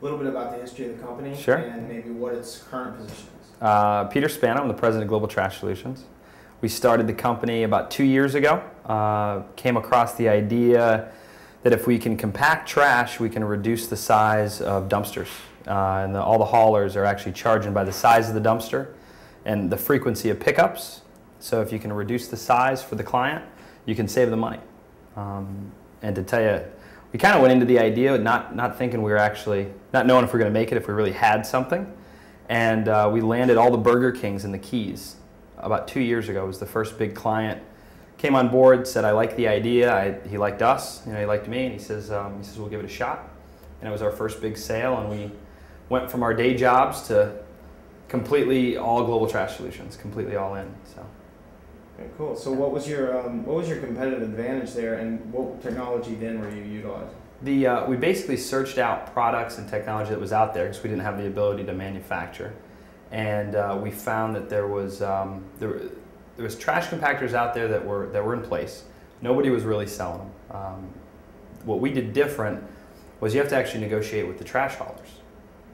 a little bit about the history of the company Sure. and maybe what its current position is. Peter Spano, I'm the president of Global Trash Solutions. We started the company about 2 years ago. Came across the idea that if we can compact trash, we can reduce the size of dumpsters. All the haulers are actually charging by the size of the dumpster and the frequency of pickups. So if you can reduce the size for the client, you can save the money. And to tell you, we kind of went into the idea not thinking we were actually, not knowing if we were going to make it, if we really had something. And we landed all the Burger Kings in the Keys about 2 years ago. It was the first big client. Came on board, said, I like the idea. He liked us, he liked me, and he says, we'll give it a shot. And it was our first big sale, and we went from our day jobs to completely all Global Trash Solutions, completely all in. So. Okay, cool. So what was your competitive advantage there, and what technology then were you utilizing? We basically searched out products and technology that was out there because we didn't have the ability to manufacture, and we found that there was trash compactors out there that were in place. Nobody was really selling them. What we did different was you have to actually negotiate with the trash haulers.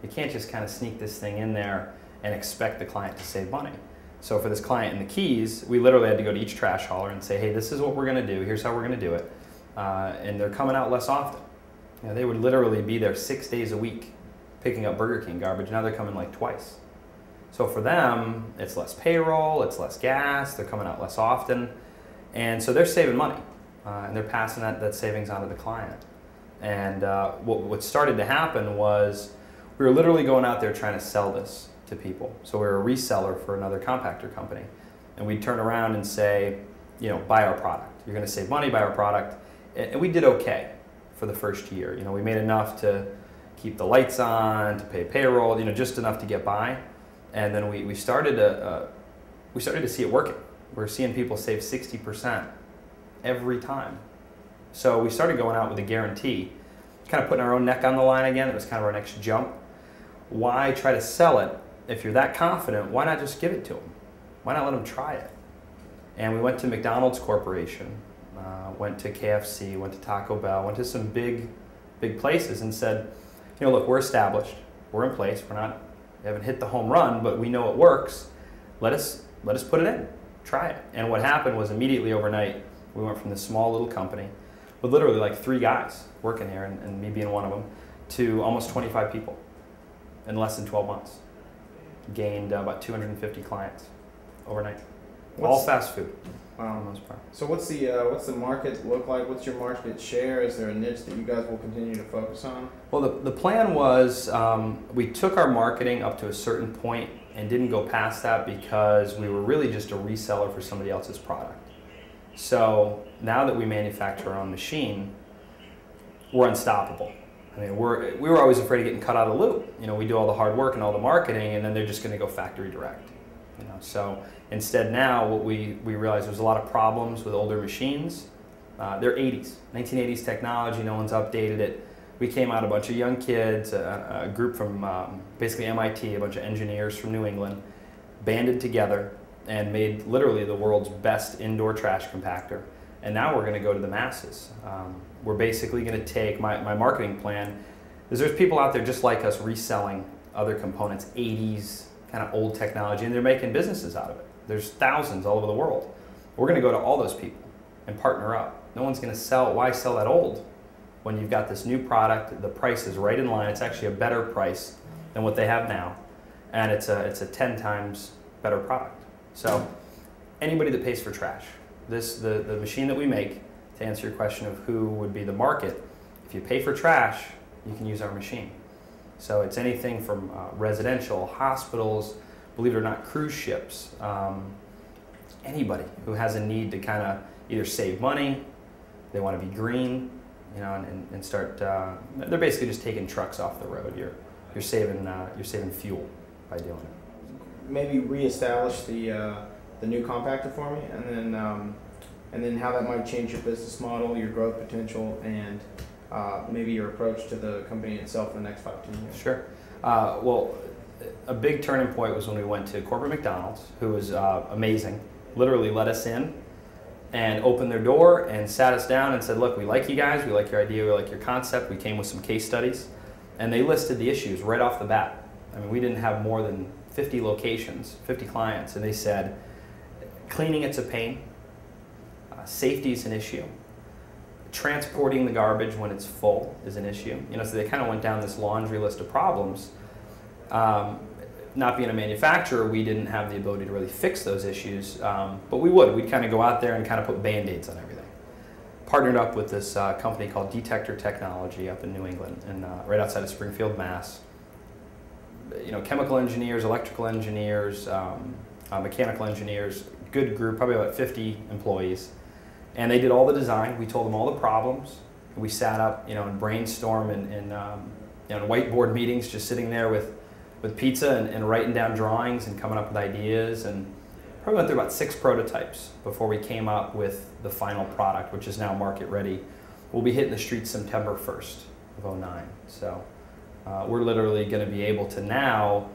You can't just kind of sneak this thing in there and expect the client to save money. So for this client in the Keys, we literally had to go to each trash hauler and say, hey, this is what we're going to do. Here's how we're going to do it. And they're coming out less often. They would literally be there 6 days a week picking up Burger King garbage. Now they're coming like twice. So for them, it's less payroll, it's less gas, they're coming out less often. And so they're saving money. And they're passing that savings on to the client. And what started to happen was we were literally going out there trying to sell this to people. So we were a reseller for another compactor company. And we'd turn around and say, buy our product. You're going to save money, buy our product. And we did okay for the first year. We made enough to keep the lights on, to pay payroll, just enough to get by. And then we started to see it working. We're seeing people save 60% every time. So we started going out with a guarantee, kind of putting our own neck on the line again. It was kind of our next jump. Why try to sell it? If you're that confident, why not just give it to them? Why not let them try it? And we went to McDonald's Corporation, went to KFC, went to Taco Bell, went to some big places and said, look, we're established, we're in place, we haven't hit the home run, but we know it works. Let us put it in, try it. And what happened was immediately overnight, we went from this small little company with literally like 3 guys working here, and me being one of them, to almost 25 people in less than 12 months. Gained about 250 clients overnight. All fast food. Wow. For the most part. So what's the market look like? What's your market share? Is there a niche that you guys will continue to focus on? Well, the plan was we took our marketing up to a certain point and didn't go past that because we were really just a reseller for somebody else's product. So now that we manufacture our own machine, we're unstoppable. I mean, we were always afraid of getting cut out of the loop. We do all the hard work and all the marketing, and then they're just going to go factory direct. So instead now what we realized there's a lot of problems with older machines. They're 1980s technology, no one's updated it. We came out a bunch of young kids, a group from basically MIT, a bunch of engineers from New England, banded together and made literally the world's best indoor trash compactor. And now we're going to go to the masses. We're basically going to take, my marketing plan is there's people out there just like us reselling other components, 80s kind of old technology, and they're making businesses out of it. There's thousands all over the world. We're going to go to all those people and partner up. No one's going to sell, why sell that old when you've got this new product, the price is right in line, it's actually a better price than what they have now, and it's a 10 times better product. So anybody that pays for trash, the machine that we make, to answer your question of who would be the market, if you pay for trash, you can use our machine. So it's anything from residential, hospitals, believe it or not, cruise ships, anybody who has a need to kind of either save money, they want to be green, and start. They're basically just taking trucks off the road. You're saving fuel by doing it. Maybe reestablish the new compactor for me, and then how that might change your business model, your growth potential, and maybe your approach to the company itself in the next 5-10 years. Sure. Well, a big turning point was when we went to corporate McDonald's, who was amazing. Literally let us in and opened their door and sat us down and said, look, we like you guys, we like your idea, we like your concept. We came with some case studies. And they listed the issues right off the bat. I mean, we didn't have more than 50 locations, 50 clients, and they said, cleaning it's a pain, safety is an issue, transporting the garbage when it's full is an issue. You know, so they kind of went down this laundry list of problems. Not being a manufacturer, we didn't have the ability to really fix those issues, but we would. We'd kind of go out there and kind of put Band-Aids on everything. Partnered up with this company called Detector Technology up in New England, and right outside of Springfield, Mass. You know, chemical engineers, electrical engineers, mechanical engineers, good group, probably about 50 employees. And they did all the design. We told them all the problems. We sat up, you know, and brainstorm in whiteboard meetings, just sitting there with pizza and writing down drawings and coming up with ideas. And probably went through about 6 prototypes before we came up with the final product, which is now market ready. We'll be hitting the streets September 1st of '09. So we're literally going to be able to now,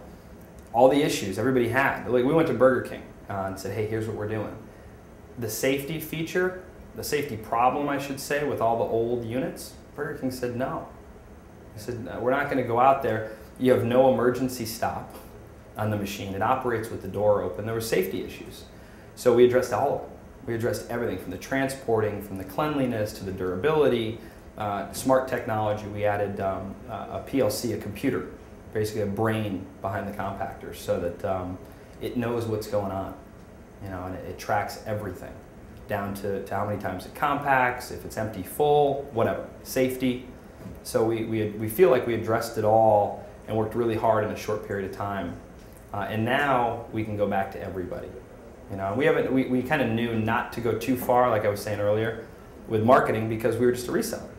all the issues everybody had. Like, we went to Burger King and said, hey, here's what we're doing. The safety feature, the safety problem, I should say, with all the old units, Burger King said no. He said, no, we're not going to go out there. You have no emergency stop on the machine. It operates with the door open. There were safety issues. So we addressed all of it. We addressed everything from the transporting, from the cleanliness to the durability, smart technology. We added a PLC, a computer, basically a brain behind the compactors, so that it knows what's going on, you know, and it tracks everything down to how many times it compacts, if it's empty, full, whatever, safety. So we feel like we addressed it all and worked really hard in a short period of time. And now we can go back to everybody. You know, we kind of knew not to go too far, like I was saying earlier, with marketing, because we were just a reseller.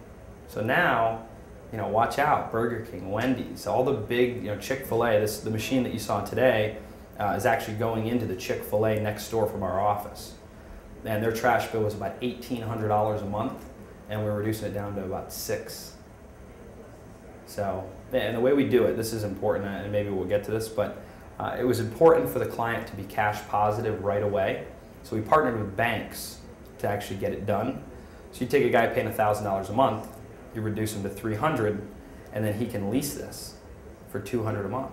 So now, you know, watch out, Burger King, Wendy's, all the big, you know, Chick-fil-A, the machine that you saw today is actually going into the Chick-fil-A next door from our office. And their trash bill was about $1,800 a month, and we're reducing it down to about $6. So, and the way we do it, this is important, and maybe we'll get to this, but it was important for the client to be cash positive right away. So we partnered with banks to actually get it done. So you take a guy paying $1,000 a month, you reduce him to $300, and then he can lease this for $200 a month.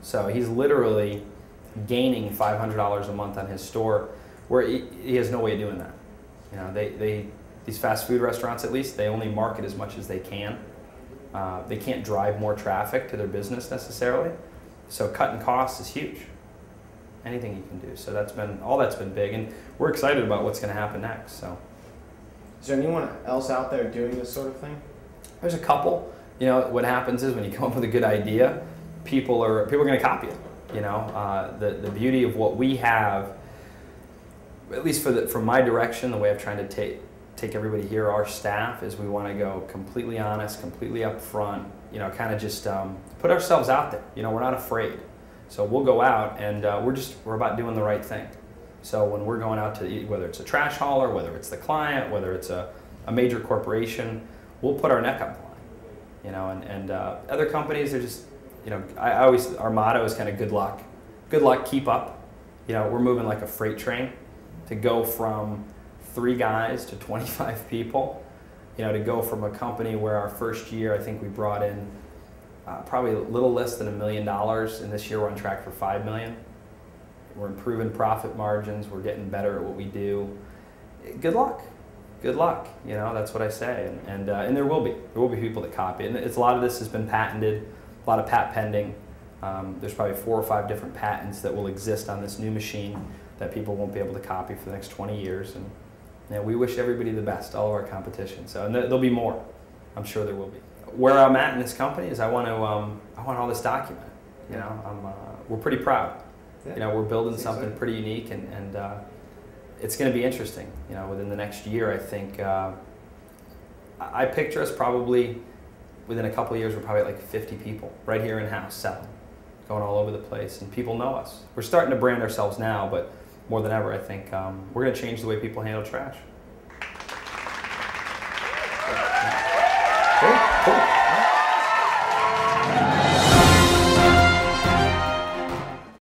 So he's literally gaining $500 a month on his store, where he has no way of doing that. You know, these fast food restaurants, at least, they only market as much as they can. They can't drive more traffic to their business necessarily. So cutting costs is huge. Anything you can do. So that's been big, and we're excited about what's going to happen next. So, is there anyone else out there doing this sort of thing? There's a couple. You know, what happens is when you come up with a good idea, people are going to copy it. You know, the beauty of what we have, at least from my direction, the way I'm trying to take everybody here, our staff, is we want to go completely honest, completely upfront. You know, kind of just put ourselves out there. You know, we're not afraid. So we'll go out and we're about doing the right thing. So when we're going out to, whether it's a trash hauler, whether it's the client, whether it's a major corporation, we'll put our neck on the line. You know, and other companies are just, you know, our motto is kind of good luck. Good luck, keep up. You know, we're moving like a freight train to go from 3 guys to 25 people. You know, to go from a company where our first year, I think we brought in probably a little less than $1 million, and this year we're on track for $5 million. We're improving profit margins. We're getting better at what we do. Good luck. Good luck. You know, that's what I say. And there will be people that copy it. And a lot of this has been patented, a lot of patent pending. There's probably 4 or 5 different patents that will exist on this new machine that people won't be able to copy for the next 20 years. And we wish everybody the best, all of our competition. So, and there'll be more. I'm sure there will be. Where I'm at in this company is I want all this documented. You know, we're pretty proud. Yeah. You know, we're building something pretty unique, and it's going to be interesting. You know, within the next year, I think I picture us probably within a couple of years, we're probably at like 50 people right here in house selling, going all over the place, and people know us. We're starting to brand ourselves now, but more than ever, I think we're going to change the way people handle trash.